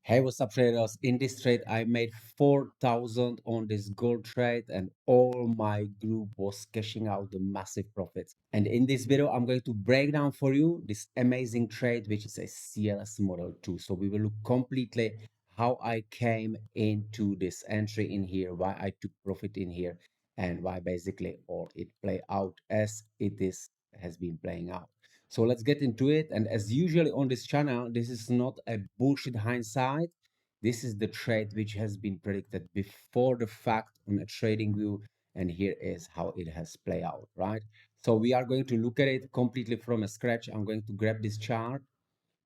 Hey, what's up, traders? In this trade, I made 4,000 on this gold trade, and all my group was cashing out the massive profits. And in this video, I'm going to break down for you this amazing trade, which is a CLS Model 2. So we will look completely how I came into this entry in here, why I took profit in here, and why basically all it play out as it is has been playing out. So let's get into it. And as usually on this channel, this is not a bullshit hindsight. This is the trade which has been predicted before the fact on a trading view. And here is how it has played out, right? So we are going to look at it completely from a scratch. I'm going to grab this chart,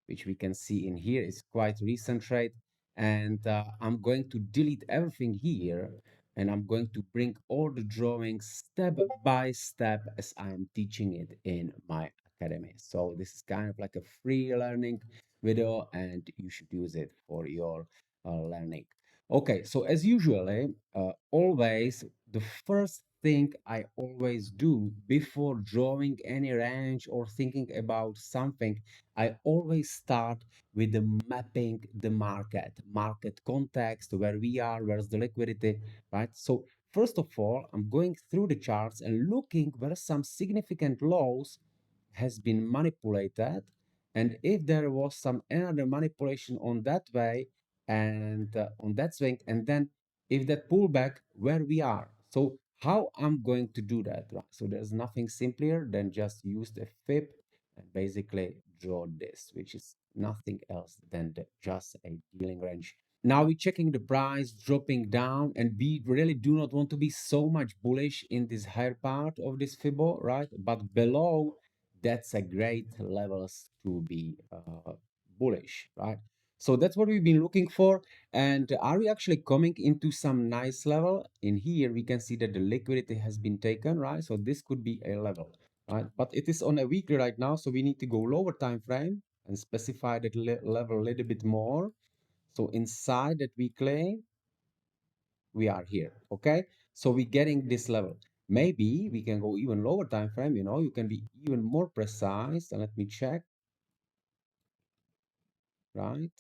which we can see in here. It's quite recent trade. And I'm going to delete everything here. And I'm going to bring all the drawings step by step as I'm teaching it in my academy. So this is kind of like a free learning video, and you should use it for your learning. Okay, so as usually, always the first thing I always do before drawing any range or thinking about something, I always start with the mapping the market context, where we are, where's the liquidity, right? So first of all, I'm going through the charts and looking where some significant lows has been manipulated, and if there was some another manipulation on that way and on that swing, and then if that pullback where we are. So how I'm going to do that, right? So there's nothing simpler than just use the fib and basically draw this, which is nothing else than just a dealing range. Now we're checking the price dropping down, and we really do not want to be so much bullish in this higher part of this Fibo, right? But below, that's a great levels to be bullish, right? So that's what we've been looking for. And are we actually coming into some nice level? In here, we can see that the liquidity has been taken, right? So this could be a level, right? But it is on a weekly right now, so we need to go lower time frame and specify that level a little bit more. So inside that weekly, we are here, okay? So we're getting this level. Maybe we can go even lower time frame, you can be even more precise. And let me check, right?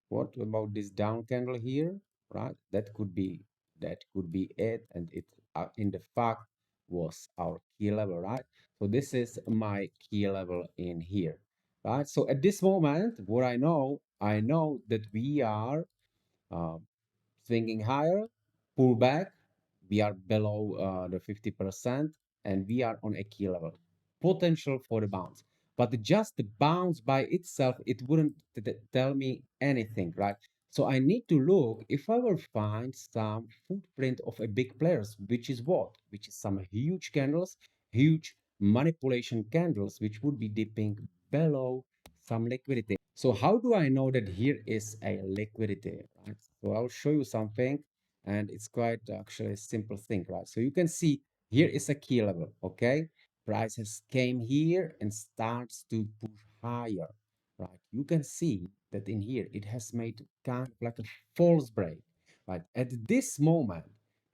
What about this down candle here, right? That could be it, and it in the fact was our key level, right? So this is my key level in here, right? So at this moment, what I know that we are uh, swinging higher, pull back, we are below the 50%, and we are on a key level. Potential for the bounce. But just the bounce by itself, it wouldn't tell me anything, right? So I need to look if I will find some footprint of a big players, which is what? Which is some huge candles, huge manipulation candles, which would be dipping below some liquidity. So how do I know that here is a liquidity, right? So I'll show you something, and it's quite actually a simple thing, right? So you can see here is a key level, okay? Prices came here and starts to push higher, right? You can see that in here it has made kind of like a false break, right? At this moment,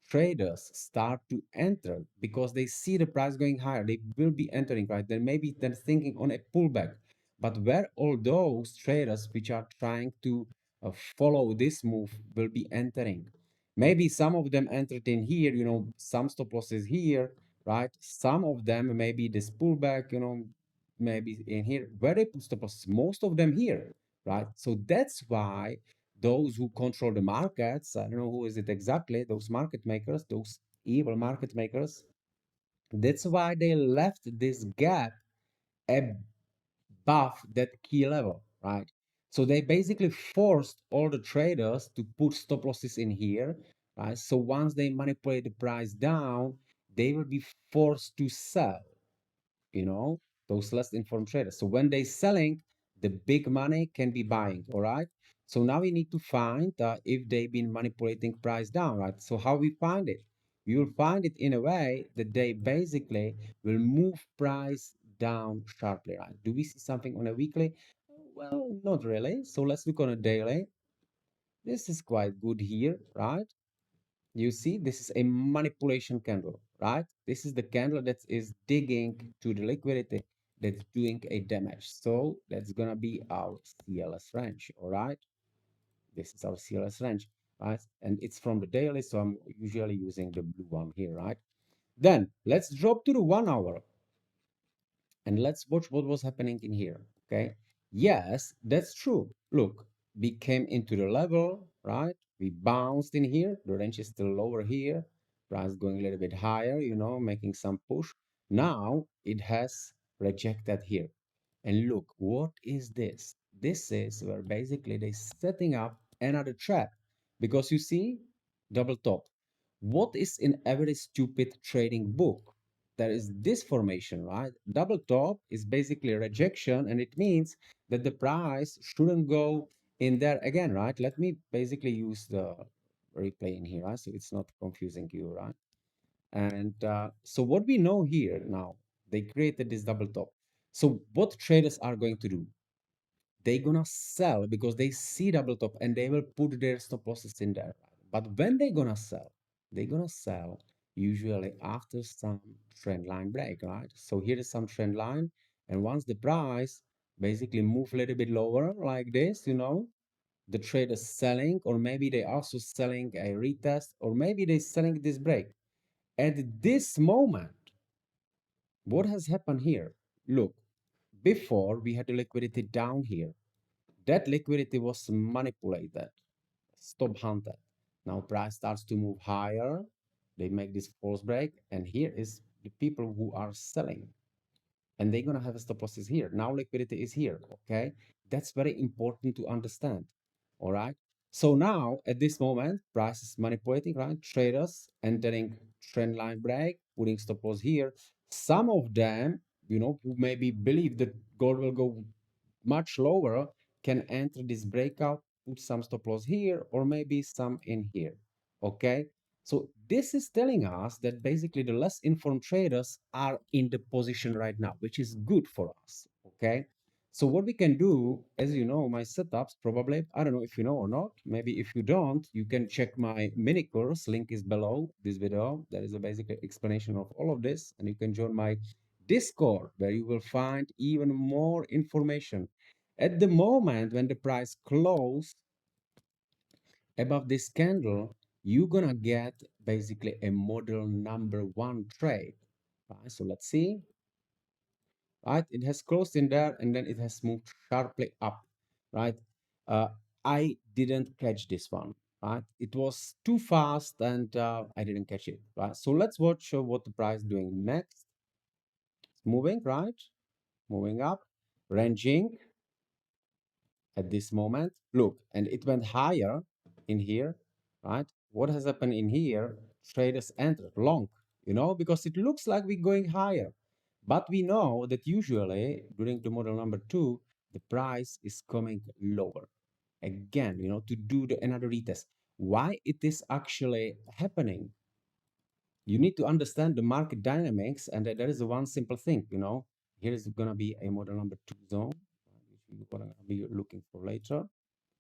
traders start to enter because they see the price going higher. They will be entering, right? Then maybe they're thinking on a pullback. But where all those traders which are trying to follow this move will be entering? Maybe some of them entered in here, some stop losses here, right? Some of them maybe this pullback, maybe in here. Where they put stop losses? Most of them here, right? So that's why those who control the markets, I don't know who is it exactly, those market makers, those evil market makers, that's why they left this gap above that key level, right? So they basically forced all the traders to put stop losses in here, right? So once they manipulate the price down, they will be forced to sell, you know, those less informed traders. So when they selling, the big money can be buying, all right? So now we need to find if they've been manipulating price down, right? So how we find it? We will find it in a way that they basically will move price down sharply, right? Do we see something on a weekly? Well, not really. So let's look on a daily. This is quite good here, right? You see, this is a manipulation candle, right? This is the candle that is digging to the liquidity, that's doing a damage. So that's gonna be our CLS range, all right? This is our CLS range, right? And it's from the daily, so I'm usually using the blue one here, right? Then let's drop to the 1 hour and let's watch what was happening in here, okay? Yes, that's true. Look, we came into the level, right? We bounced in here. The range is still lower here. Price going a little bit higher, you know, making some push. Now it has rejected here. And look, what is this? This is where basically they're setting up another trap because you see, double top. What is in every stupid trading book? There is this formation, right? Double top is basically a rejection, and it means that the price shouldn't go in there again, right? Let me basically use the replay in here, right? So it's not confusing you, right? And so what we know here now, they created this double top. So what traders are going to do? They're gonna sell because they see double top and they will put their stop losses in there. But when they're gonna sell usually after some trend line break, right? So here is some trend line, and once the price basically move a little bit lower like this, you know, the trader selling, or maybe they also selling a retest, or maybe they selling this break. At this moment, what has happened here? Look, before we had the liquidity down here. That liquidity was manipulated, stop hunted. Now price starts to move higher. They make this false break, and here is the people who are selling, and they're gonna have a stop losses here. Now liquidity is here. Okay, that's very important to understand. All right. So now at this moment, price is manipulating, right? Traders entering trend line break, putting stop loss here. Some of them, you know, who maybe believe that gold will go much lower, can enter this breakout, put some stop loss here, or maybe some in here. Okay. So this is telling us that basically the less informed traders are in the position right now, which is good for us. Okay. So what we can do, as you know, my setups probably, I don't know if you know or not, maybe if you don't, you can check my mini course, link is below this video. There is a basic explanation of all of this, and you can join my Discord where you will find even more information. At the moment when the price close above this candle, you're gonna get basically a model number one trade. Right? So let's see. Right, it has closed in there and then it has moved sharply up. Right, uh, I didn't catch this one. Right, it was too fast and I didn't catch it. Right, so let's watch what the price doing next. It's moving, right, moving up, ranging at this moment. Look, and it went higher in here, right? What has happened in here? Traders entered long, you know, because it looks like we're going higher. But we know that usually during the model number two, the price is coming lower. Again, you know, to do another retest. Why it is actually happening? You need to understand the market dynamics, and there is one simple thing, you know. Here is gonna be a model number two zone, which we're gonna be looking for later.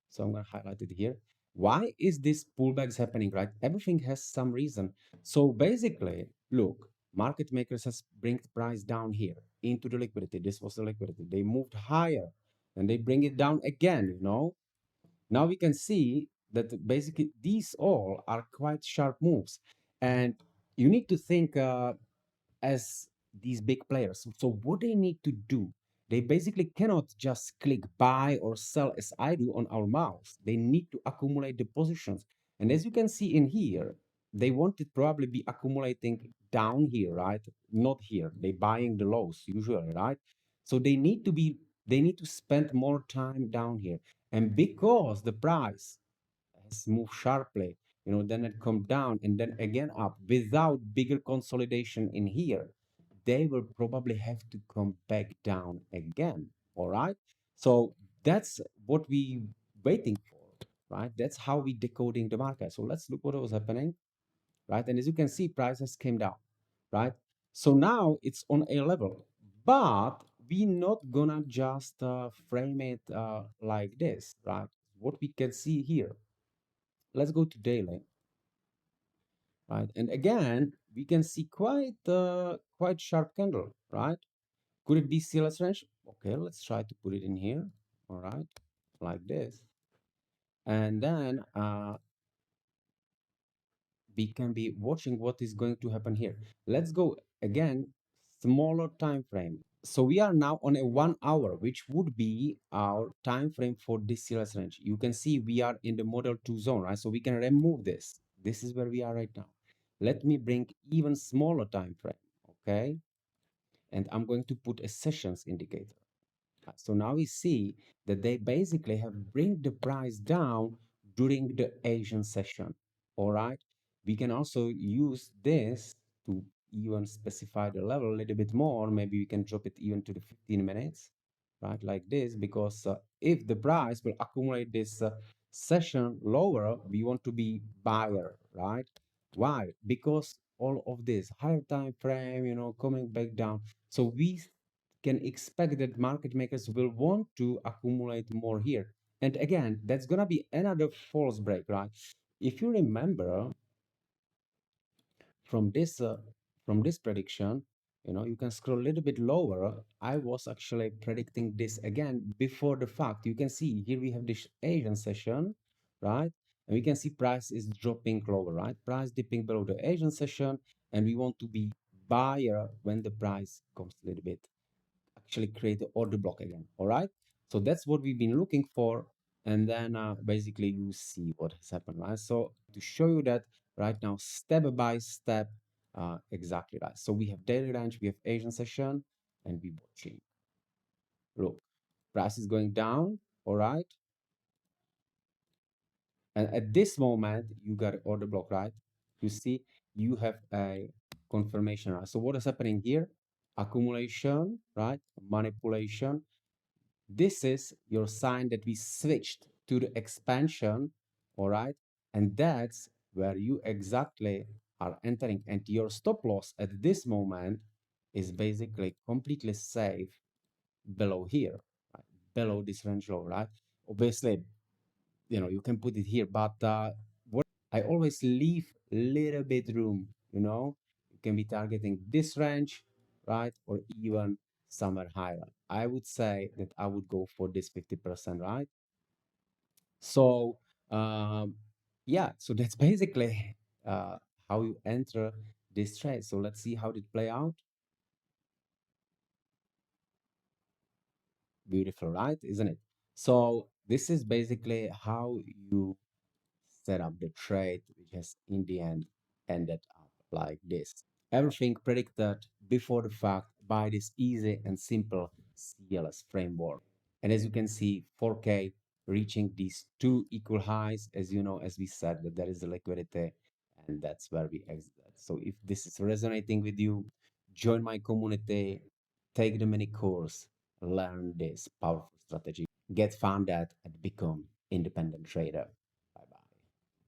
So I'm going to highlight it here. Why is this pullback happening, right? Everything has some reason. So basically, look, market makers has bring the price down here into the liquidity. This was the liquidity. They moved higher and they bring it down again, you know. Now we can see that basically these all are quite sharp moves. And you need to think as these big players. So what they need to do, they basically cannot just click buy or sell as I do on our mouse. They need to accumulate the positions. And as you can see in here, they want to probably be accumulating down here, right? Not here. They buying the lows usually, right? So they need to spend more time down here. And because the price has moved sharply, you know, then it come down and then again up without bigger consolidation in here, they will probably have to come back down again. All right. So that's what we waiting for, right? That's how we decoding the market. So let's look what was happening, right? And as you can see, prices came down, right? So now it's on a level, but we not gonna just frame it like this, right? What we can see here, let's go to daily, right? And again, we can see quite sharp candle, right? Could it be CLS range? Okay, let's try to put it in here. All right, like this. And then we can be watching what is going to happen here. Let's go again, smaller time frame. So we are now on a 1 hour, which would be our time frame for this CLS range. You can see we are in the model 2 zone, right? So we can remove this. This is where we are right now. Let me bring even smaller time frame, okay? And I'm going to put a sessions indicator. So now we see that they basically have bring the price down during the Asian session. All right. We can also use this to even specify the level a little bit more. Maybe we can drop it even to the 15 minutes, right? Like this, because if the price will accumulate this session lower, we want to be buyer, right? Why? Because all of this higher time frame, coming back down. So we can expect that market makers will want to accumulate more here. And again, that's gonna be another false break, right? If you remember from this uh, from this prediction, you can scroll a little bit lower. I was actually predicting this again before the fact. You can see here we have this Asian session, right? And we can see price is dropping lower, right? Price dipping below the Asian session, and we want to be buyer when the price comes a little bit actually create the order block again. All right. So that's what we've been looking for. And then basically you see what has happened, right? So to show you that right now, step by step, exactly right. So we have daily range, we have Asian session, and we watching. Look, price is going down. All right. And at this moment, you got order block, right? You see, you have a confirmation, right? So what is happening here? Accumulation, right? Manipulation. This is your sign that we switched to the expansion, all right? And that's where you exactly are entering. And your stop loss at this moment is basically completely safe below here, right? Below this range low, right? Obviously, you can put it here, but what I always leave little bit room, you can be targeting this range, right? Or even somewhere higher. I would say that I would go for this 50%, right? So, yeah, so that's basically how you enter this trade. So let's see how it play out. Beautiful, right? Isn't it? So this is basically how you set up the trade, which has in the end ended up like this. Everything predicted before the fact by this easy and simple CLS framework. And as you can see, 4K reaching these two equal highs, as you know, as we said, that there is a liquidity, and that's where we exited. So if this is resonating with you, join my community, take the mini course, learn this powerful strategy, get found out, and become independent trader.